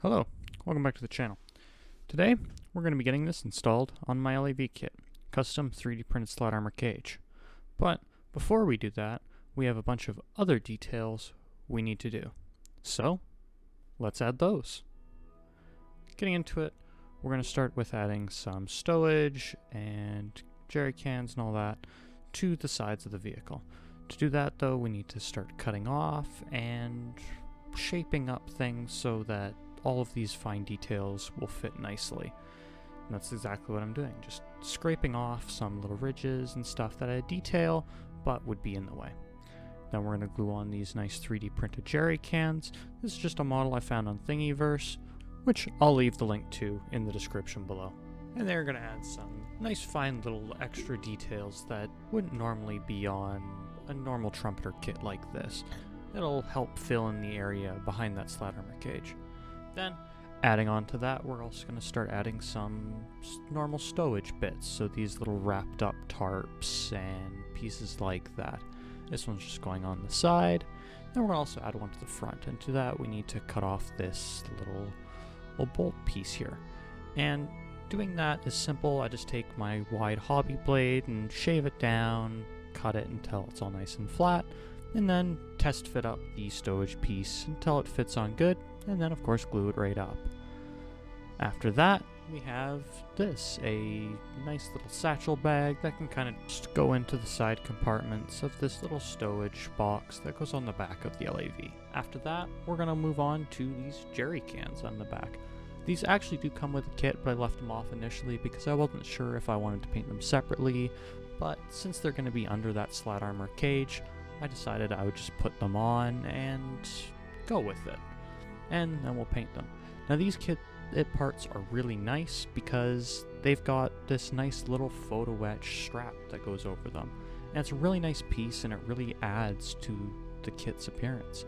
Hello, welcome back to the channel. Today, we're going to be getting this installed on my LAV kit, custom 3D printed Slat armor cage. But before we do that, we have a bunch of other details we need to do. So, let's add those. Getting into it, we're going to start with adding some stowage and jerry cans and all that to the sides of the vehicle. To do that though, we need to start cutting off and shaping up things so that all of these fine details will fit nicely. And that's exactly what I'm doing, just scraping off some little ridges and stuff that I detail but would be in the way. Then we're going to glue on these nice 3D printed jerry cans. This is just a model I found on Thingiverse, which I'll leave the link to in the description below. And they're going to add some nice fine little extra details that wouldn't normally be on a normal Trumpeter kit like this. It'll help fill in the area behind that Slat armor cage. Then, adding on to that, we're also going to start adding some normal stowage bits, so these little wrapped up tarps and pieces like that. This one's just going on the side. Then we're going to also add one to the front, and to that we need to cut off this little bolt piece here. And doing that is simple. I just take my wide hobby blade and shave it down, cut it until it's all nice and flat, and then test fit up the stowage piece until it fits on good, and then of course glue it right up. After that, we have this, a nice little satchel bag that can kind of just go into the side compartments of this little stowage box that goes on the back of the LAV. After that, we're going to move on to these jerry cans on the back. These actually do come with a kit, but I left them off initially because I wasn't sure if I wanted to paint them separately, but since they're going to be under that Slat armor cage, I decided I would just put them on and go with it. And then we'll paint them. Now these kit parts are really nice because they've got this nice little photo etch strap that goes over them. And it's a really nice piece and it really adds to the kit's appearance.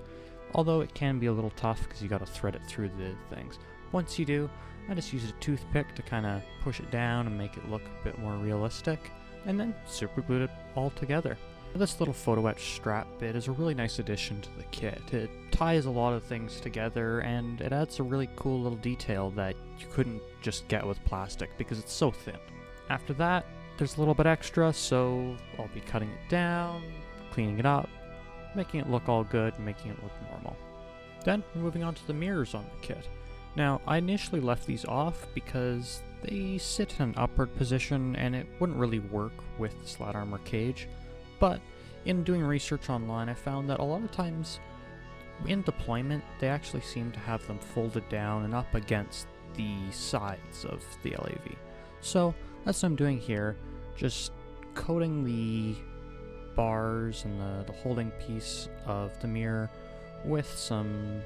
Although it can be a little tough because you gotta thread it through the things. Once you do, I just use a toothpick to kind of push it down and make it look a bit more realistic. And then super glued it all together. This little photo etch strap bit is a really nice addition to the kit. It ties a lot of things together and it adds a really cool little detail that you couldn't just get with plastic because it's so thin. After that, there's a little bit extra, so I'll be cutting it down, cleaning it up, making it look all good, and making it look normal. Then, moving on to the mirrors on the kit. Now, I initially left these off because they sit in an upward position and it wouldn't really work with the Slat armor cage. But in doing research online, I found that a lot of times in deployment, they actually seem to have them folded down and up against the sides of the LAV. So that's what I'm doing here, just coating the bars and the holding piece of the mirror with some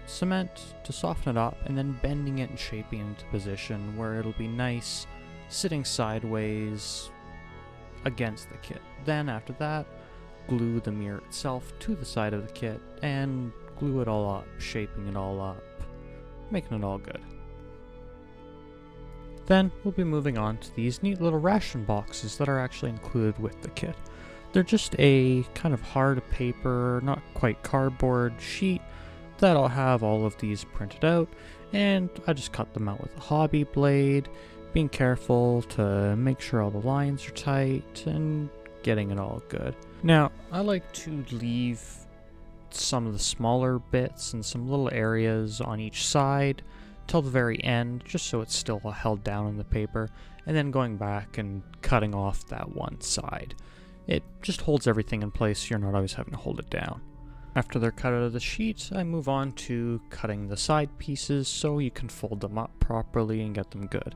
cement to soften it up, and then bending it and shaping it into position where it'll be nice sitting sideways against the kit. Then after that, glue the mirror itself to the side of the kit and glue it all up, shaping it all up, making it all good. Then we'll be moving on to these neat little ration boxes that are actually included with the kit. They're just a kind of hard paper, not quite cardboard sheet that I'll have all of these printed out, and I just cut them out with a hobby blade, being careful to make sure all the lines are tight and getting it all good. Now, I like to leave some of the smaller bits and some little areas on each side till the very end, just so it's still held down in the paper, and then going back and cutting off that one side. It just holds everything in place so you're not always having to hold it down. After they're cut out of the sheet, I move on to cutting the side pieces so you can fold them up properly and get them good.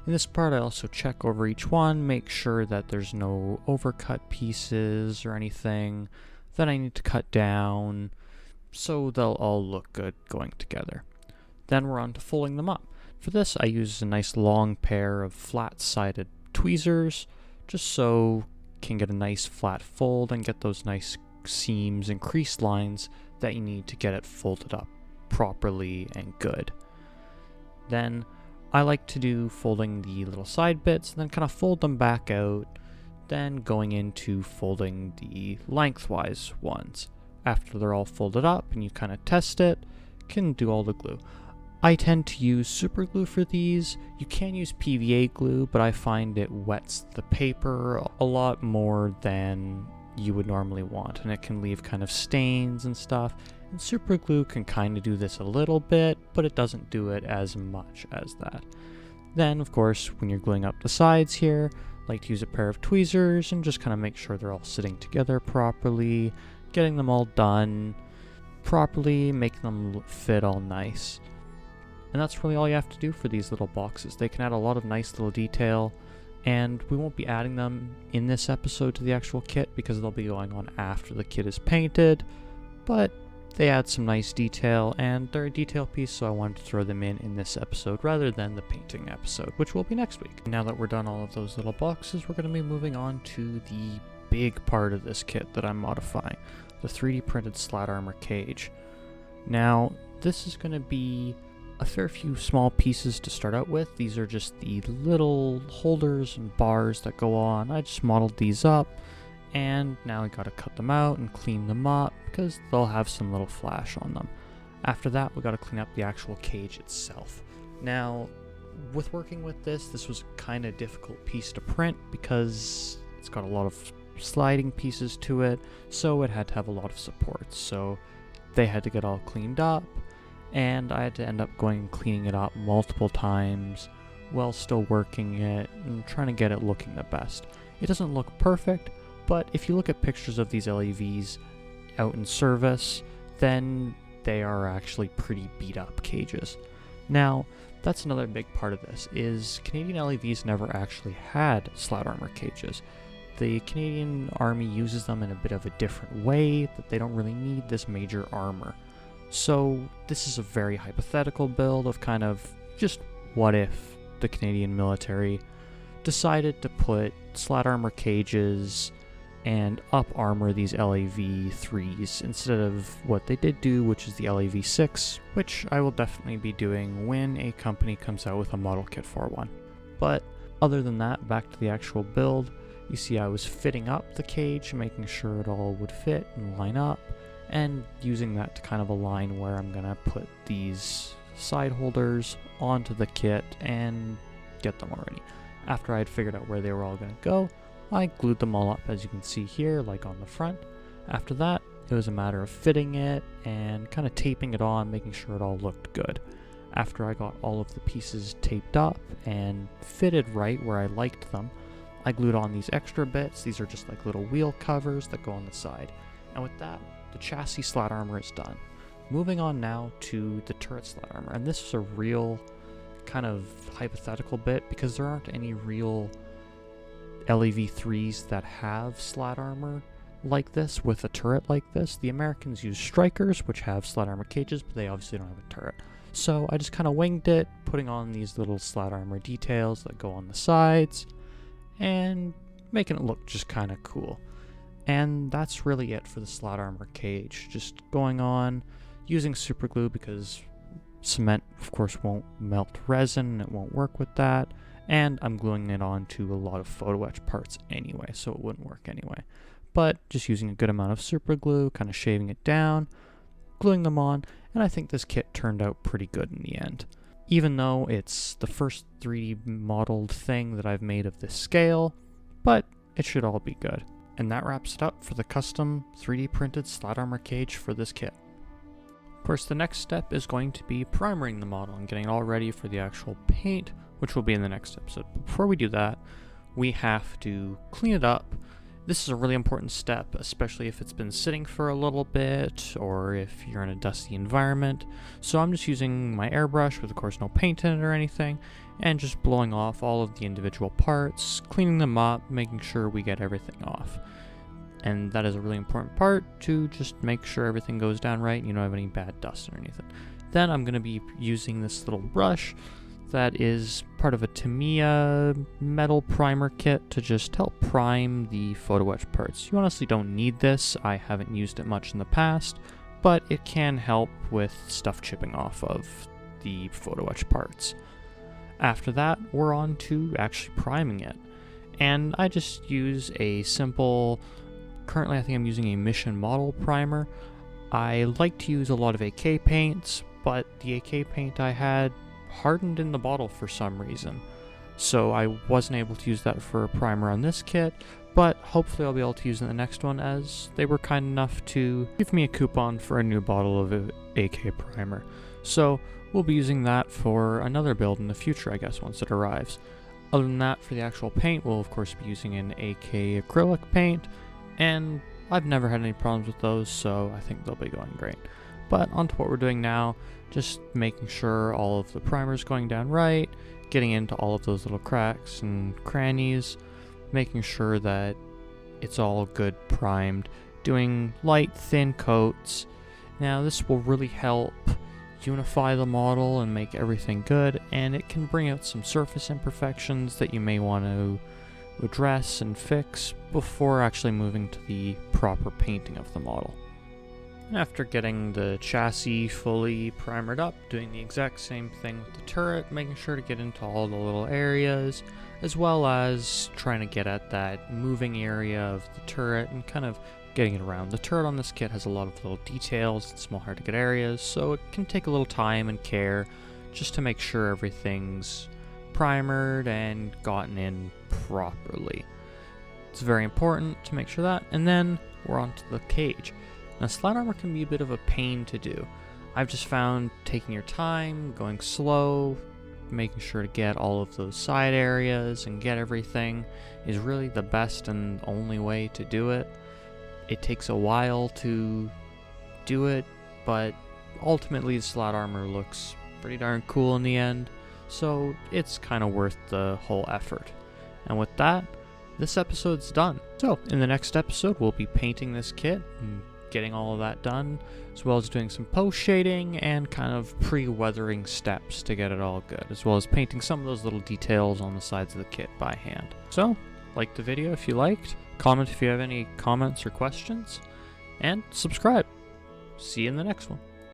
In this part, I also check over each one, make sure that there's no overcut pieces or anything that I need to cut down, so they'll all look good going together. Then we're on to folding them up. For this, I use a nice long pair of flat-sided tweezers, just so you can get a nice flat fold and get those nice seams and crease lines that you need to get it folded up properly and good. Then I like to do folding the little side bits and then kind of fold them back out, then going into folding the lengthwise ones. After they're all folded up and you kind of test it, can do all the glue. I tend to use super glue for these. You can use PVA glue, but I find it wets the paper a lot more than you would normally want, and it can leave kind of stains and stuff. And super glue can kind of do this a little bit, but it doesn't do it as much as that. Then, of course, when you're gluing up the sides here, I like to use a pair of tweezers and just kind of make sure they're all sitting together properly, getting them all done properly, making them fit all nice. And that's really all you have to do for these little boxes. They can add a lot of nice little detail, and we won't be adding them in this episode to the actual kit because they'll be going on after the kit is painted, but they add some nice detail, and they're a detail piece, so I wanted to throw them in this episode rather than the painting episode, which will be next week. Now that we're done all of those little boxes, we're going to be moving on to the big part of this kit that I'm modifying, the 3D printed Slat armor cage. Now, this is going to be a fair few small pieces to start out with. These are just the little holders and bars that go on. I just modeled these up, and now I gotta cut them out and clean them up because they'll have some little flash on them. After that, we gotta clean up the actual cage itself. Now, with working with this was a kind of difficult piece to print because it's got a lot of sliding pieces to it, so it had to have a lot of supports. So they had to get all cleaned up, and I had to end up going and cleaning it up multiple times while still working it and trying to get it looking the best. It doesn't look perfect, but if you look at pictures of these LAVs out in service, then they are actually pretty beat up cages. Now, that's another big part of this, is Canadian LAVs never actually had Slat armor cages. The Canadian Army uses them in a bit of a different way, that they don't really need this major armor. So this is a very hypothetical build of kind of just what if the Canadian military decided to put Slat armor cages and up armor these LAV-3s instead of what they did do, which is the LAV-6, which I will definitely be doing when a company comes out with a model kit for one. But other than that, back to the actual build, you see I was fitting up the cage, making sure it all would fit and line up, and using that to kind of align where I'm gonna put these side holders onto the kit and get them already. After I had figured out where they were all gonna go, I glued them all up, as you can see here, like on the front. After that, it was a matter of fitting it and kind of taping it on, making sure it all looked good. After I got all of the pieces taped up and fitted right where I liked them, I glued on these extra bits. These are just like little wheel covers that go on the side. And with that, the chassis Slat armor is done. Moving on now to the turret Slat armor, and this is a real kind of hypothetical bit because there aren't any real LAV-3s that have Slat armor like this with a turret like this. The Americans use Strikers, which have Slat armor cages, but they obviously don't have a turret. So I just kind of winged it, putting on these little Slat armor details that go on the sides and making it look just kind of cool. And that's really it for the Slat armor cage. Just going on, using super glue because cement, of course, won't melt resin, it won't work with that. And I'm gluing it onto a lot of photo etch parts anyway, so it wouldn't work anyway. But just using a good amount of super glue, kind of shaving it down, gluing them on, and I think this kit turned out pretty good in the end. Even though it's the first 3D modeled thing that I've made of this scale, but it should all be good. And that wraps it up for the custom 3D printed Slat armor cage for this kit. Of course, the next step is going to be primering the model and getting it all ready for the actual paint, which will be in the next episode. But before we do that, we have to clean it up. This is a really important step, especially if it's been sitting for a little bit or if you're in a dusty environment. So I'm just using my airbrush with, of course, no paint in it or anything, and just blowing off all of the individual parts, cleaning them up, making sure we get everything off. And that is a really important part, to just make sure everything goes down right and you don't have any bad dust or anything. Then I'm going to be using this little brush that is part of a Tamiya metal primer kit to just help prime the photo etch parts. You honestly don't need this. I haven't used it much in the past, but it can help with stuff chipping off of the photo etch parts. After that, we're on to actually priming it. And I just use a simple, currently I think I'm using a Mission Model primer. I like to use a lot of AK paints, but the AK paint I had hardened in the bottle for some reason. So I wasn't able to use that for a primer on this kit, but hopefully I'll be able to use it in the next one, as they were kind enough to give me a coupon for a new bottle of AK primer. So we'll be using that for another build in the future, I guess, once it arrives. Other than that, for the actual paint, we'll of course be using an AK acrylic paint, and I've never had any problems with those, so I think they'll be going great. But onto what we're doing now, just making sure all of the primer's going down right, getting into all of those little cracks and crannies, making sure that it's all good primed, doing light, thin coats. Now this will really help unify the model and make everything good, and it can bring out some surface imperfections that you may want to address and fix before actually moving to the proper painting of the model. And after getting the chassis fully primered up, doing the exact same thing with the turret, making sure to get into all the little areas, as well as trying to get at that moving area of the turret and kind of getting it around. The turret on this kit has a lot of little details and small hard to get areas, so it can take a little time and care just to make sure everything's primered and gotten in properly. It's very important to make sure that, and then we're on to the cage. Now, Slat armor can be a bit of a pain to do. I've just found taking your time, going slow, making sure to get all of those side areas and get everything is really the best and only way to do it. It takes a while to do it, but ultimately the Slat armor looks pretty darn cool in the end, so it's kind of worth the whole effort. And with that, this episode's done. So, in the next episode, we'll be painting this kit and getting all of that done, as well as doing some post shading and kind of pre-weathering steps to get it all good, as well as painting some of those little details on the sides of the kit by hand. So, like the video if you liked, comment if you have any comments or questions, and subscribe. See you in the next one.